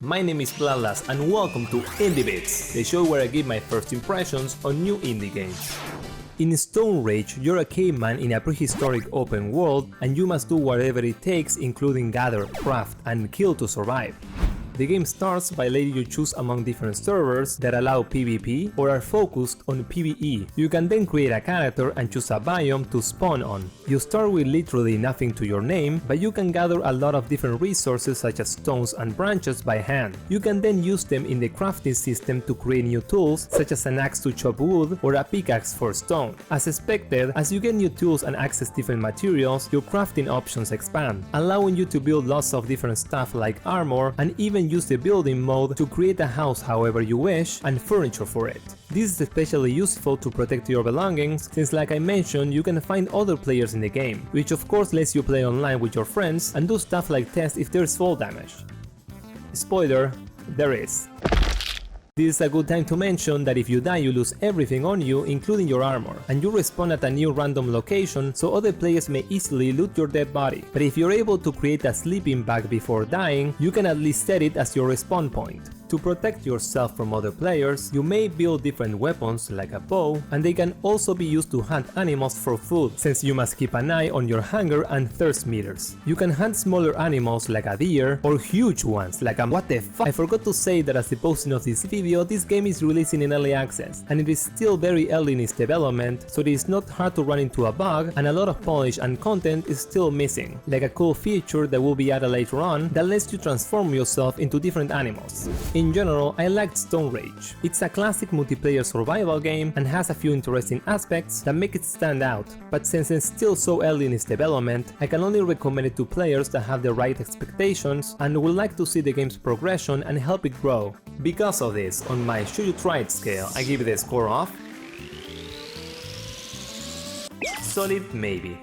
My name is Blalas and welcome to Indie Bits, the show where I give my first impressions on new indie games. In Stone Rage, you're a caveman in a prehistoric open world and you must do whatever it takes, including gather, craft and kill to survive. The game starts by letting you choose among different servers that allow PvP or are focused on PvE. You can then create a character and choose a biome to spawn on. You start with literally nothing to your name, but you can gather a lot of different resources such as stones and branches by hand. You can then use them in the crafting system to create new tools such as an axe to chop wood or a pickaxe for stone. As expected, as you get new tools and access different materials, your crafting options expand, allowing you to build lots of different stuff like armor and even use the building mode to create a house however you wish and furniture for it. This is especially useful to protect your belongings since, like I mentioned, you can find other players in the game, which of course lets you play online with your friends and do stuff like test if there's fall damage. Spoiler, there is. This is a good time to mention that if you die you lose everything on you, including your armor, and you respawn at a new random location so other players may easily loot your dead body. But if you're able to create a sleeping bag before dying, you can at least set it as your respawn point. To protect yourself from other players, you may build different weapons like a bow, and they can also be used to hunt animals for food, since you must keep an eye on your hunger and thirst meters. You can hunt smaller animals like a deer, or huge ones like a what the fuck. I forgot to say that as the posting of this video, this game is releasing in early access, and it is still very early in its development, so it is not hard to run into a bug, and a lot of polish and content is still missing, like a cool feature that will be added later on that lets you transform yourself into different animals. In general, I liked Stone Rage. It's a classic multiplayer survival game and has a few interesting aspects that make it stand out, but since it's still so early in its development, I can only recommend it to players that have the right expectations and would like to see the game's progression and help it grow. Because of this, on my should you try it scale, I give it a score of solid maybe.